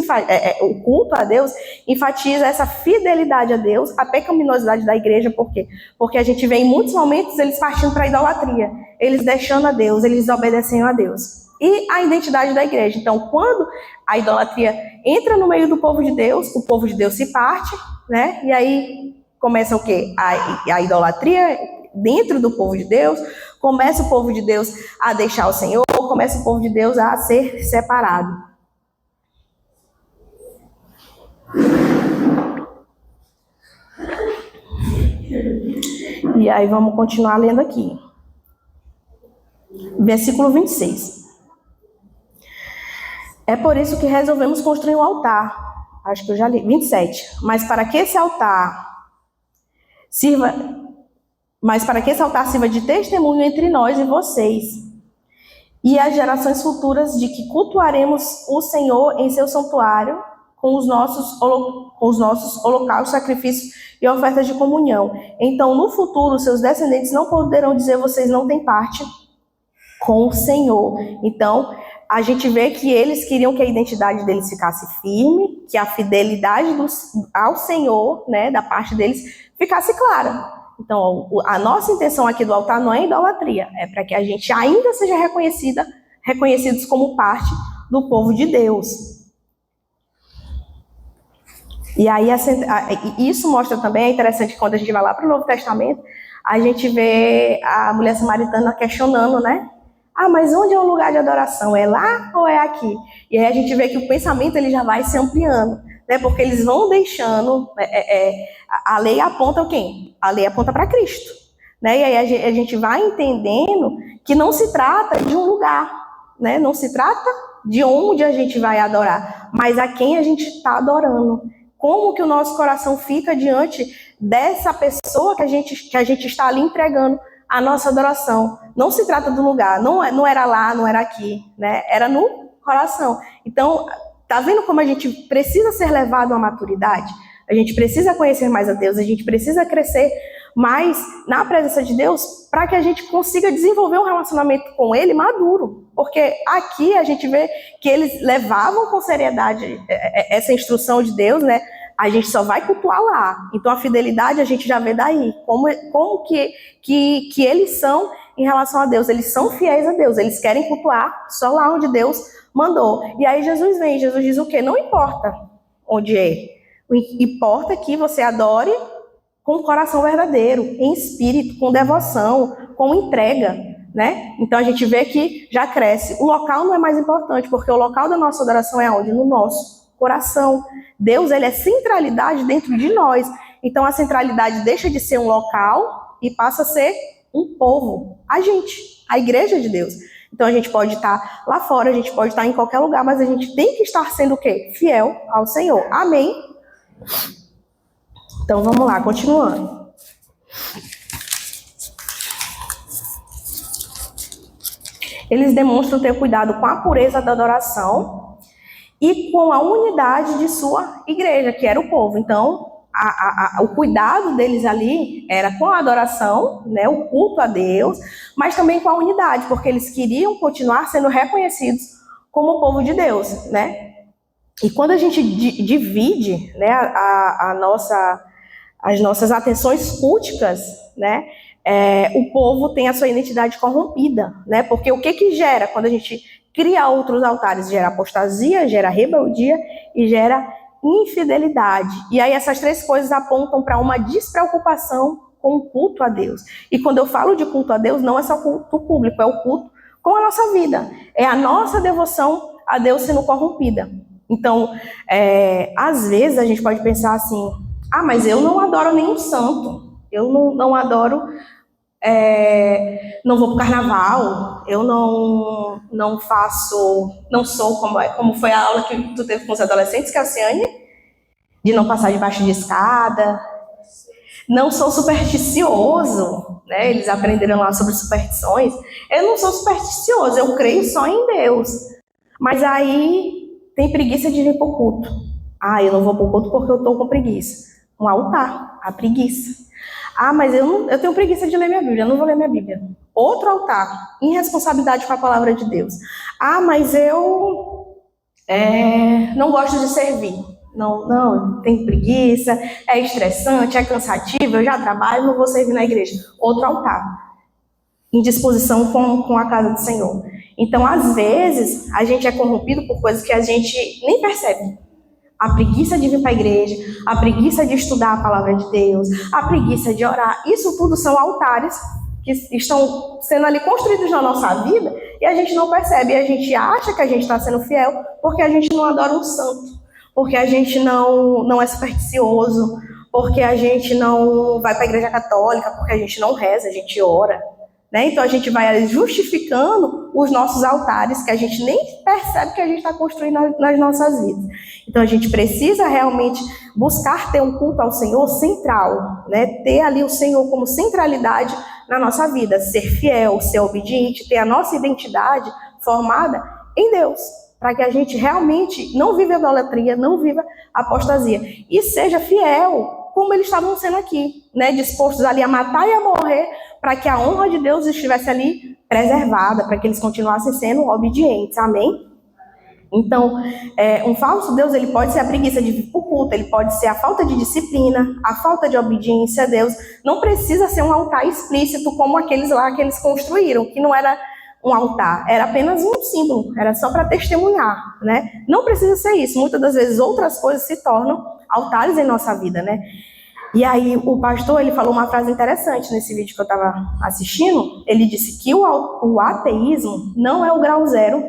o culto a Deus enfatiza essa fidelidade a Deus, a pecaminosidade da igreja. Por quê? Porque a gente vê em muitos momentos eles partindo para a idolatria, eles deixando a Deus, eles desobedecendo a Deus. E a identidade da igreja. Então, quando a idolatria entra no meio do povo de Deus, o povo de Deus se parte, né, e aí começa o quê? A idolatria dentro do povo de Deus, começa o povo de Deus a deixar o Senhor, começa o povo de Deus a ser separado. E aí vamos continuar lendo aqui. Versículo 26. É por isso que resolvemos construir um altar. Acho que eu já li. 27. Mas para que esse altar sirva de testemunho entre nós e vocês, e as gerações futuras, de que cultuaremos o Senhor em seu santuário com os nossos holocaustos, sacrifícios e ofertas de comunhão. Então, no futuro, seus descendentes não poderão dizer: vocês não têm parte com o Senhor. Então, a gente vê que eles queriam que a identidade deles ficasse firme, que a fidelidade ao Senhor, né, da parte deles, ficasse clara. Então, a nossa intenção aqui do altar não é idolatria, é para que a gente ainda seja reconhecidos como parte do povo de Deus. E aí, isso mostra também, é interessante que quando a gente vai lá para o Novo Testamento, a gente vê a mulher samaritana questionando, né? Ah, mas onde é o lugar de adoração? É lá ou é aqui? E aí a gente vê que o pensamento ele já vai se ampliando, né? Porque eles vão deixando... a lei aponta quem? A lei aponta para Cristo, né? E aí a gente vai entendendo que não se trata de um lugar, né? Não se trata de onde a gente vai adorar, mas a quem a gente está adorando. Como que o nosso coração fica diante dessa pessoa que a gente está ali entregando a nossa adoração. Não se trata do lugar, não era lá, não era aqui, né? Era no coração. Então, tá vendo como a gente precisa ser levado à maturidade? A gente precisa conhecer mais a Deus, a gente precisa crescer mais na presença de Deus para que a gente consiga desenvolver um relacionamento com Ele maduro. Porque aqui a gente vê que eles levavam com seriedade essa instrução de Deus, né? A gente só vai cultuar lá. Então a fidelidade a gente já vê daí. Como que eles são em relação a Deus. Eles são fiéis a Deus. Eles querem cultuar só lá onde Deus mandou. E aí Jesus vem. Jesus diz o quê? Não importa onde é. Importa que você adore com o coração verdadeiro, em espírito, com devoção, com entrega, né? Então a gente vê que já cresce. O local não é mais importante, porque o local da nossa adoração é onde? No nosso coração. Deus, ele é centralidade dentro de nós. Então a centralidade deixa de ser um local e passa a ser um povo. A gente, a igreja de Deus. Então a gente pode estar lá fora, a gente pode estar em qualquer lugar, mas a gente tem que estar sendo o quê? Fiel ao Senhor. Amém? Então vamos lá, continuando. Eles demonstram ter cuidado com a pureza da adoração e com a unidade de sua igreja, que era o povo. Então, o cuidado deles ali era com a adoração, né, o culto a Deus, mas também com a unidade, porque eles queriam continuar sendo reconhecidos como o povo de Deus, né? E quando a gente divide, né, as nossas atenções culticas, né, o povo tem a sua identidade corrompida, né? Porque o que gera quando a gente cria outros altares? Gera apostasia, gera rebeldia e gera infidelidade. E aí essas três coisas apontam para uma despreocupação com o culto a Deus. E quando eu falo de culto a Deus, não é só culto público, é o culto com a nossa vida. É a nossa devoção a Deus sendo corrompida. Então, às vezes a gente pode pensar assim, mas eu não adoro nenhum santo, eu não adoro, não vou pro carnaval, eu não sou como foi a aula que tu teve com os adolescentes, Cassiane, de não passar debaixo de escada, não sou supersticioso, né? Eles aprenderam lá sobre superstições. Eu não sou supersticioso, eu creio só em Deus. Mas aí tem preguiça de vir para o culto. Eu não vou para o culto porque eu estou com preguiça. Um altar, a preguiça. Mas eu tenho preguiça de ler minha Bíblia, eu não vou ler minha Bíblia. Outro altar, irresponsabilidade com a palavra de Deus. Mas eu não gosto de servir. Não, tenho preguiça, é estressante, é cansativo, eu já trabalho, não vou servir na igreja. Outro altar, indisposição com a casa do Senhor. Então, às vezes, a gente é corrompido por coisas que a gente nem percebe. A preguiça de vir para a igreja, a preguiça de estudar a palavra de Deus, a preguiça de orar, isso tudo são altares que estão sendo ali construídos na nossa vida e a gente não percebe. E a gente acha que a gente está sendo fiel porque a gente não adora um santo. Porque a gente não é supersticioso, porque a gente não vai para a igreja católica, porque a gente não reza, a gente ora. Né? Então a gente vai justificando os nossos altares, que a gente nem percebe que a gente está construindo nas nossas vidas. Então a gente precisa realmente buscar ter um culto ao Senhor central, né? Ter ali o Senhor como centralidade na nossa vida, ser fiel, ser obediente, ter a nossa identidade formada em Deus. Para que a gente realmente não viva idolatria, não viva apostasia. E seja fiel, como eles estavam sendo aqui, né? Dispostos ali a matar e a morrer, para que a honra de Deus estivesse ali preservada, para que eles continuassem sendo obedientes. Amém? Então, um falso Deus, ele pode ser a preguiça de vir para o culto, ele pode ser a falta de disciplina, a falta de obediência a Deus. Não precisa ser um altar explícito como aqueles lá que eles construíram, que não era um altar, era apenas um símbolo, era só para testemunhar, né? Não precisa ser isso, muitas das vezes outras coisas se tornam altares em nossa vida, né? E aí o pastor, ele falou uma frase interessante nesse vídeo que eu estava assistindo, ele disse que o ateísmo não é o grau zero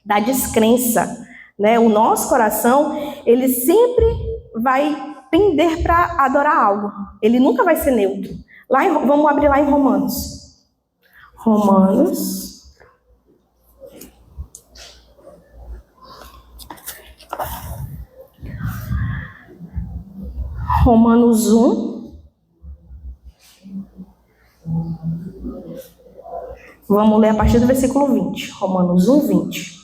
da descrença, né? O nosso coração, ele sempre vai pender para adorar algo, ele nunca vai ser neutro. Vamos abrir lá em Romanos 1. Vamos ler a partir do versículo 20. Romanos 1, 20.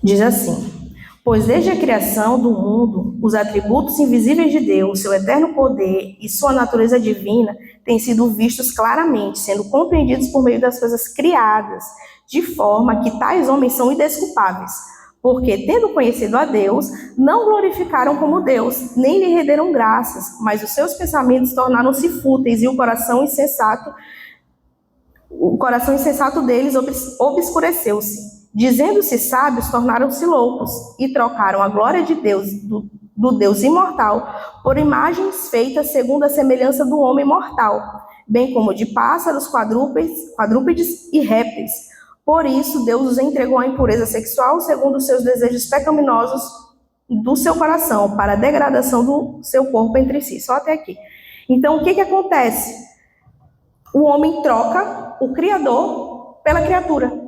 Diz assim: pois desde a criação do mundo, os atributos invisíveis de Deus, seu eterno poder e sua natureza divina têm sido vistos claramente, sendo compreendidos por meio das coisas criadas, de forma que tais homens são indesculpáveis, porque, tendo conhecido a Deus, não glorificaram como Deus, nem lhe renderam graças, mas os seus pensamentos tornaram-se fúteis e o coração insensato deles obscureceu-se. Dizendo-se sábios, tornaram-se loucos e trocaram a glória de Deus, do Deus imortal, por imagens feitas segundo a semelhança do homem mortal, bem como de pássaros, quadrúpedes e répteis. Por isso, Deus os entregou à impureza sexual segundo os seus desejos pecaminosos do seu coração, para a degradação do seu corpo entre si. Só até aqui. Então, o que acontece? O homem troca o Criador pela criatura.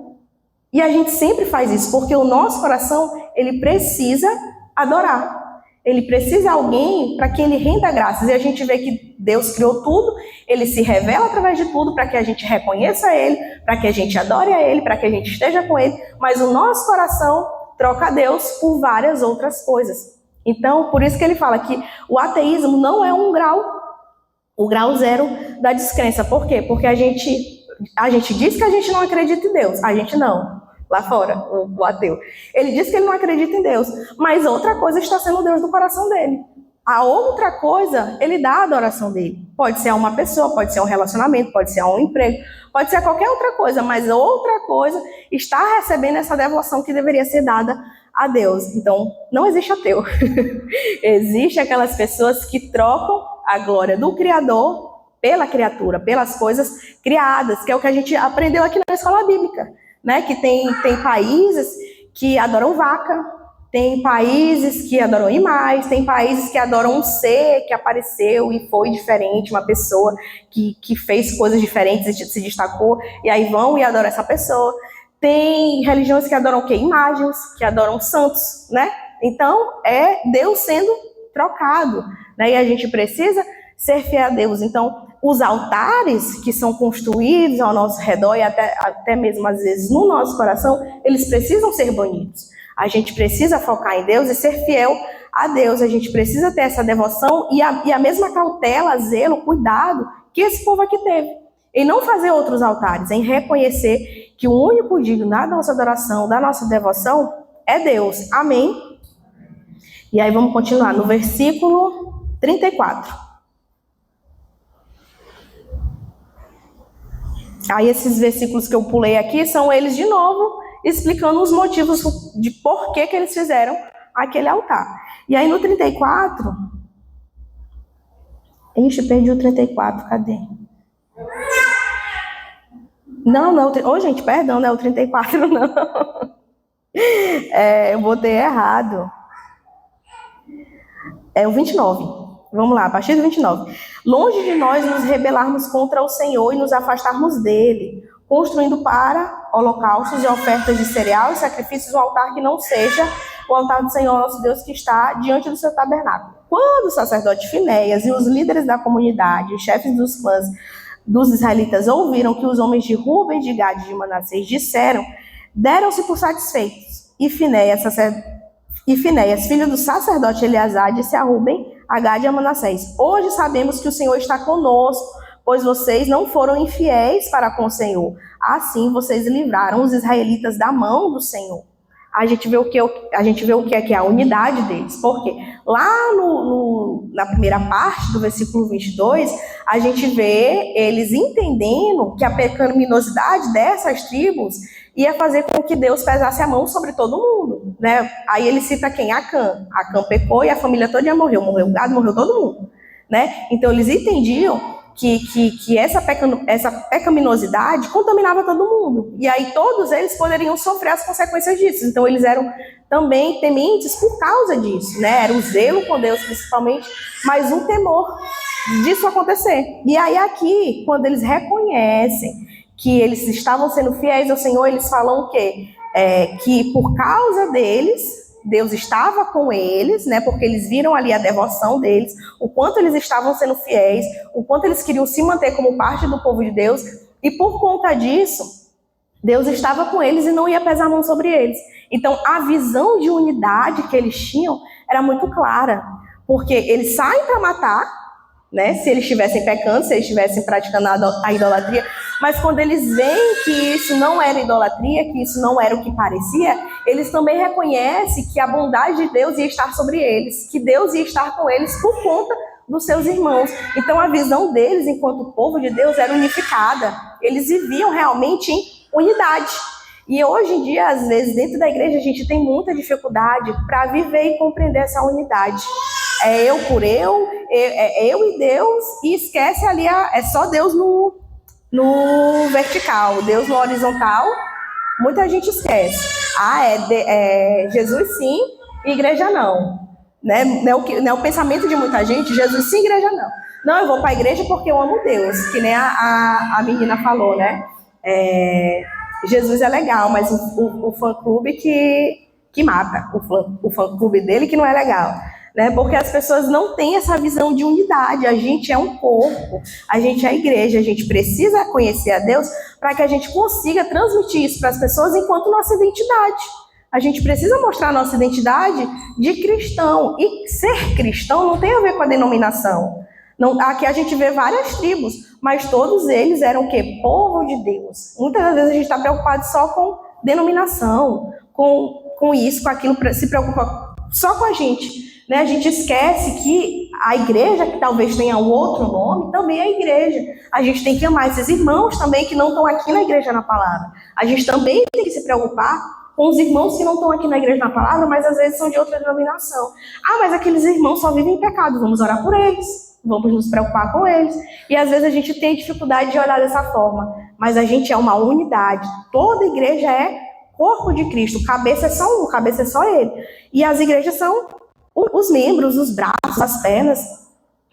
E a gente sempre faz isso, porque o nosso coração, ele precisa adorar. Ele precisa de alguém para que ele renda graças. E a gente vê que Deus criou tudo, ele se revela através de tudo para que a gente reconheça ele, para que a gente adore a ele, para que a gente esteja com ele. Mas o nosso coração troca Deus por várias outras coisas. Então, por isso que ele fala que o ateísmo não é o grau zero da descrença. Por quê? Porque a gente diz que a gente não acredita em Deus. A gente não. Lá fora, o ateu. Ele diz que ele não acredita em Deus. Mas outra coisa está sendo o Deus do coração dele. A outra coisa, ele dá a adoração dele. Pode ser a uma pessoa, pode ser a um relacionamento, pode ser a um emprego, pode ser a qualquer outra coisa, mas outra coisa está recebendo essa devoção que deveria ser dada a Deus. Então, não existe ateu. Existem aquelas pessoas que trocam a glória do Criador pela criatura, pelas coisas criadas, que é o que a gente aprendeu aqui na escola bíblica, né? Que tem países que adoram vaca, tem países que adoram animais, tem países que adoram um ser que apareceu e foi diferente, uma pessoa que fez coisas diferentes e se destacou, e aí vão e adoram essa pessoa. Tem religiões que adoram o quê? Imagens, que adoram santos, né? Então, é Deus sendo trocado, né? E a gente precisa ser fiel a Deus. Então, os altares que são construídos ao nosso redor e até mesmo às vezes no nosso coração, eles precisam ser banidos. A gente precisa focar em Deus e ser fiel a Deus. A gente precisa ter essa devoção e a mesma cautela, zelo, cuidado que esse povo aqui teve. Em não fazer outros altares, em reconhecer que o único digno da nossa adoração, da nossa devoção, é Deus. Amém? E aí vamos continuar no versículo 34. Aí esses versículos que eu pulei aqui são eles de novo, explicando os motivos de por que eles fizeram aquele altar. E aí no 34... Ixi, perdi o 34, cadê? Não, gente, perdão, não é o 34, não. Eu botei errado. É o 29. Vamos lá, a partir do 29. Longe de nós nos rebelarmos contra o Senhor e nos afastarmos dele, construindo para holocaustos e ofertas de cereal e sacrifícios um altar que não seja o altar do Senhor nosso Deus que está diante do seu tabernáculo. Quando o sacerdote Finéias e os líderes da comunidade, os chefes dos clãs dos israelitas ouviram que os homens de Ruben, de Gade e de Manassés disseram, deram-se por satisfeitos. E Finéias, filho do sacerdote Eleazar, disse a Ruben, a Gade e a Manassés, hoje sabemos que o Senhor está conosco, pois vocês não foram infiéis para com o Senhor. Assim vocês livraram os israelitas da mão do Senhor. A gente vê o que é a unidade deles. Porque lá na primeira parte do versículo 22, a gente vê eles entendendo que a pecaminosidade dessas tribos ia fazer com que Deus pesasse a mão sobre todo mundo, né? Aí ele cita quem? Acã. Acã pecou e a família toda morreu. Morreu o gado, morreu todo mundo, né? Então eles entendiam que essa pecaminosidade contaminava todo mundo. E aí todos eles poderiam sofrer as consequências disso. Então eles eram também tementes por causa disso, né? Era o zelo com Deus principalmente, mas um temor disso acontecer. E aí aqui, quando eles reconhecem que eles estavam sendo fiéis ao Senhor, eles falam o quê? Que por causa deles, Deus estava com eles, né? Porque eles viram ali a devoção deles, o quanto eles estavam sendo fiéis, o quanto eles queriam se manter como parte do povo de Deus, e por conta disso, Deus estava com eles e não ia pesar a mão sobre eles. Então, a visão de unidade que eles tinham era muito clara, porque eles saem para matar, né? Se eles estivessem pecando, se eles estivessem praticando a idolatria, mas quando eles veem que isso não era idolatria, que isso não era o que parecia, eles também reconhecem que a bondade de Deus ia estar sobre eles, que Deus ia estar com eles por conta dos seus irmãos. Então a visão deles, enquanto povo de Deus, era unificada. Eles viviam realmente em unidade. E hoje em dia, às vezes, dentro da igreja, a gente tem muita dificuldade para viver e compreender essa unidade. É eu por eu, é eu e Deus, e esquece ali, é só Deus no vertical, Deus no horizontal, muita gente esquece. Jesus sim, igreja não. Né? Não é o pensamento de muita gente, Jesus sim, igreja não. Não, eu vou para a igreja porque eu amo Deus, que nem a menina falou, né? Jesus é legal, mas o fã-clube que mata, o fã-clube dele que não é legal. Né? Porque as pessoas não têm essa visão de unidade. A gente é um corpo, a gente é a igreja, a gente precisa conhecer a Deus para que a gente consiga transmitir isso para as pessoas enquanto nossa identidade. A gente precisa mostrar a nossa identidade de cristão. E ser cristão não tem a ver com a denominação. Não, aqui a gente vê várias tribos, mas todos eles eram o quê? Povo de Deus. Muitas das vezes a gente está preocupado só com denominação, com isso, com aquilo, se preocupa só com a gente. né? A gente esquece que a igreja, que talvez tenha um outro nome, também é a igreja. A gente tem que amar esses irmãos também que não estão aqui na igreja na palavra. A gente também tem que se preocupar com os irmãos que não estão aqui na igreja na palavra, mas às vezes são de outra denominação. Ah, mas aqueles irmãos só vivem em pecado, vamos orar por eles, vamos nos preocupar com eles. E às vezes a gente tem dificuldade de olhar dessa forma, mas a gente é uma unidade. Toda igreja é corpo de Cristo, cabeça é só um, cabeça é só ele. E as igrejas são os membros, os braços, as pernas.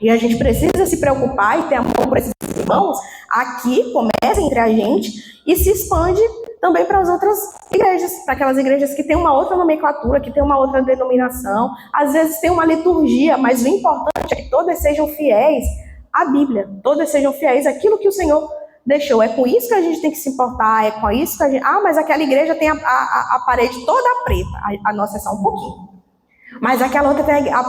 E a gente precisa se preocupar e ter amor por esses irmãos. Aqui começa entre a gente e se expande também para as outras igrejas, para aquelas igrejas que têm uma outra nomenclatura, que têm uma outra denominação. Às vezes tem uma liturgia, mas o importante é que todas sejam fiéis à Bíblia, todas sejam fiéis àquilo que o Senhor deixou. É com isso que a gente tem que se importar, é com isso que a gente... Ah, mas aquela igreja tem a parede toda preta. A nossa é só um pouquinho. Mas aquela outra tem a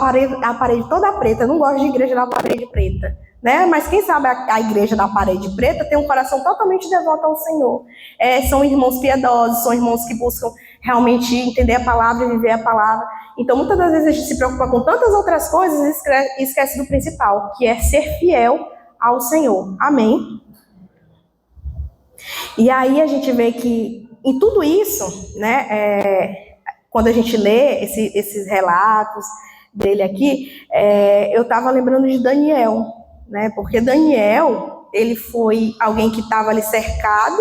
parede toda preta. Eu não gosto de igreja da parede preta, né? Mas quem sabe a igreja da parede preta tem um coração totalmente devoto ao Senhor. São irmãos piedosos, são irmãos que buscam realmente entender a palavra e viver a palavra. Então, muitas das vezes a gente se preocupa com tantas outras coisas e esquece do principal, que é ser fiel ao Senhor. Amém? E aí a gente vê que em tudo isso, né, quando a gente lê esses relatos dele aqui, eu estava lembrando de Daniel, né, porque Daniel, ele foi alguém que estava ali cercado,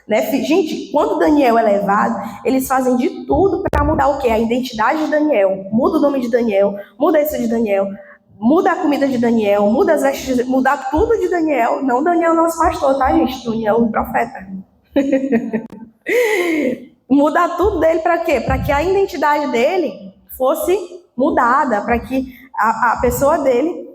né, gente, quando Daniel é levado, eles fazem de tudo para mudar o quê? A identidade de Daniel, muda o nome de Daniel, muda isso de Daniel, muda a comida de Daniel, muda as vestes, muda tudo de Daniel. Não Daniel nosso pastor, tá, gente? Daniel o profeta. Mudar tudo dele para quê? Para que a identidade dele fosse mudada, para que a pessoa dele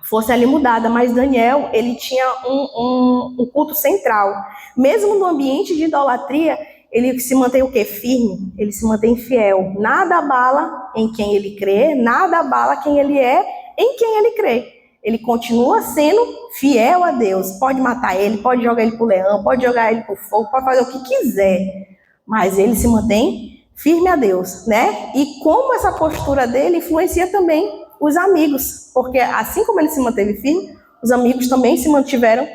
fosse ali mudada. Mas Daniel, ele tinha um culto central. Mesmo no ambiente de idolatria, ele se mantém o quê? Firme, ele se mantém fiel. Nada abala em quem ele crê, nada abala quem ele é, em quem ele crê. Ele continua sendo fiel a Deus. Pode matar ele, pode jogar ele pro leão, pode jogar ele pro fogo, pode fazer o que quiser. Mas ele se mantém firme a Deus, né? E como essa postura dele influencia também os amigos. Porque assim como ele se manteve firme, os amigos também se mantiveram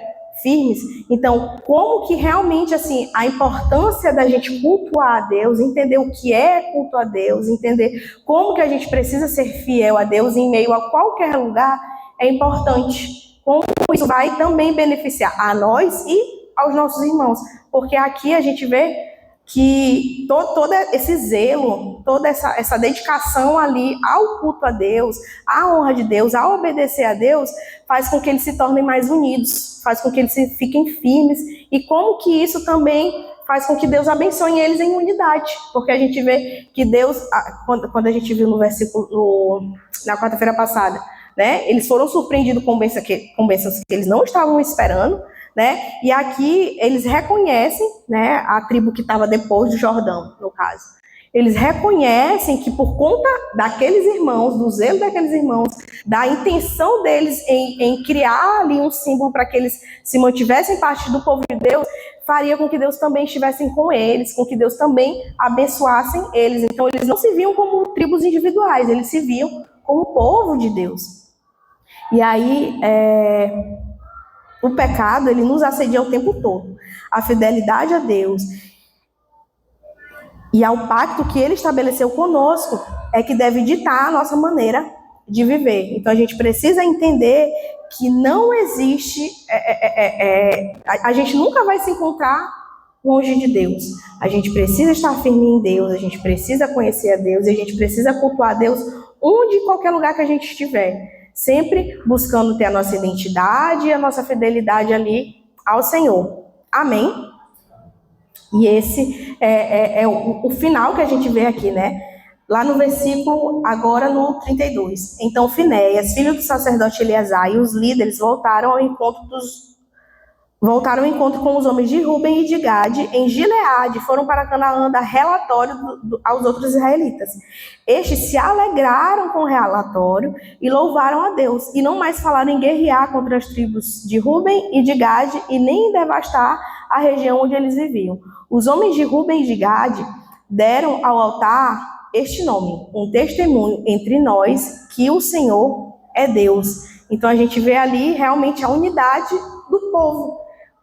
firmes. Então, como que realmente, assim, a importância da gente cultuar a Deus, entender o que é culto a Deus, entender como que a gente precisa ser fiel a Deus em meio a qualquer lugar, é importante. Como isso vai também beneficiar a nós e aos nossos irmãos. Porque aqui a gente vê que todo esse zelo, toda essa dedicação ali ao culto a Deus, à honra de Deus, a obedecer a Deus, faz com que eles se tornem mais unidos, faz com que eles fiquem firmes, e como que isso também faz com que Deus abençoe eles em unidade, porque a gente vê que Deus, quando a gente viu no versículo, na quarta-feira passada, né, eles foram surpreendidos com bênçãos que eles não estavam esperando, né? E aqui eles reconhecem, né, a tribo que estava depois do Jordão, no caso. Eles reconhecem que por conta daqueles irmãos, do zelo daqueles irmãos, da intenção deles em criar ali um símbolo para que eles se mantivessem parte do povo de Deus, faria com que Deus também estivesse com eles, com que Deus também abençoassem eles. Então eles não se viam como tribos individuais, eles se viam como povo de Deus. E aí, o pecado, ele nos assedia o tempo todo. A fidelidade a Deus e ao pacto que ele estabeleceu conosco é que deve ditar a nossa maneira de viver. Então, a gente precisa entender que não existe... a gente nunca vai se encontrar longe de Deus. A gente precisa estar firme em Deus, a gente precisa conhecer a Deus, e a gente precisa cultuar a Deus onde e qualquer lugar que a gente estiver. Sempre buscando ter a nossa identidade e a nossa fidelidade ali ao Senhor. Amém? E esse é o final que a gente vê aqui, né? Lá no versículo, agora no 32. Então, Finéias, filho do sacerdote Eleazar, e os líderes voltaram ao encontro com os homens de Ruben e de Gade em Gileade, foram para Canaã dar relatório aos outros israelitas. Estes se alegraram com o relatório e louvaram a Deus, e não mais falaram em guerrear contra as tribos de Ruben e de Gade, e nem em devastar a região onde eles viviam. Os homens de Ruben e de Gade deram ao altar este nome, um testemunho entre nós que o Senhor é Deus. Então a gente vê ali realmente a unidade do povo.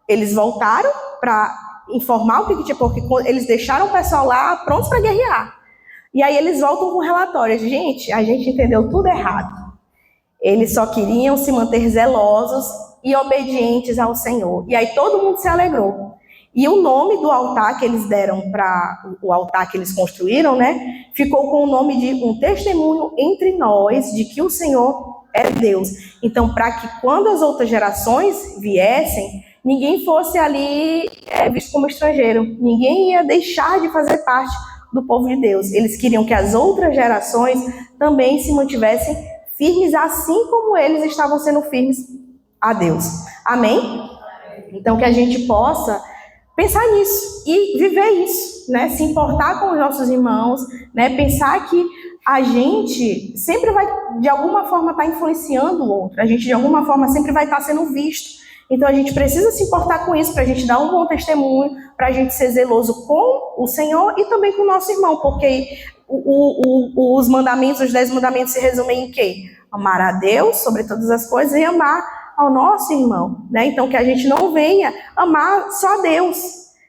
Eles voltaram para informar o que tinha, porque eles deixaram o pessoal lá prontos para guerrear. E aí eles voltam com relatórios. Gente, a gente entendeu tudo errado. Eles só queriam se manter zelosos e obedientes ao Senhor. E aí todo mundo se alegrou. E o nome do altar que eles deram para o altar que eles construíram, né, ficou com o nome de um testemunho entre nós de que o Senhor é Deus. Então, para que quando as outras gerações viessem, ninguém fosse ali visto como estrangeiro. Ninguém ia deixar de fazer parte do povo de Deus. Eles queriam que as outras gerações também se mantivessem firmes, assim como eles estavam sendo firmes a Deus. Amém? Então, que a gente possa pensar nisso e viver isso, né? Se importar com os nossos irmãos, né? Pensar que a gente sempre vai, de alguma forma, estar influenciando o outro. A gente, de alguma forma, sempre vai estar sendo visto. Então, a gente precisa se importar com isso para a gente dar um bom testemunho, para a gente ser zeloso com o Senhor e também com o nosso irmão, porque os mandamentos, os 10 mandamentos se resumem em quê? Amar a Deus sobre todas as coisas e amar ao nosso irmão, né? Então, que a gente não venha amar só a Deus,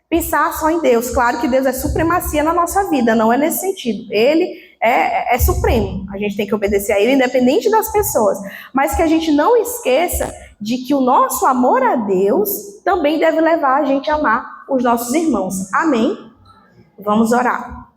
pensar só em Deus. Claro que Deus é supremacia na nossa vida, não é nesse sentido. Ele é supremo, a gente tem que obedecer a Ele, independente das pessoas. Mas que a gente não esqueça de que o nosso amor a Deus também deve levar a gente a amar os nossos irmãos. Amém? Vamos orar.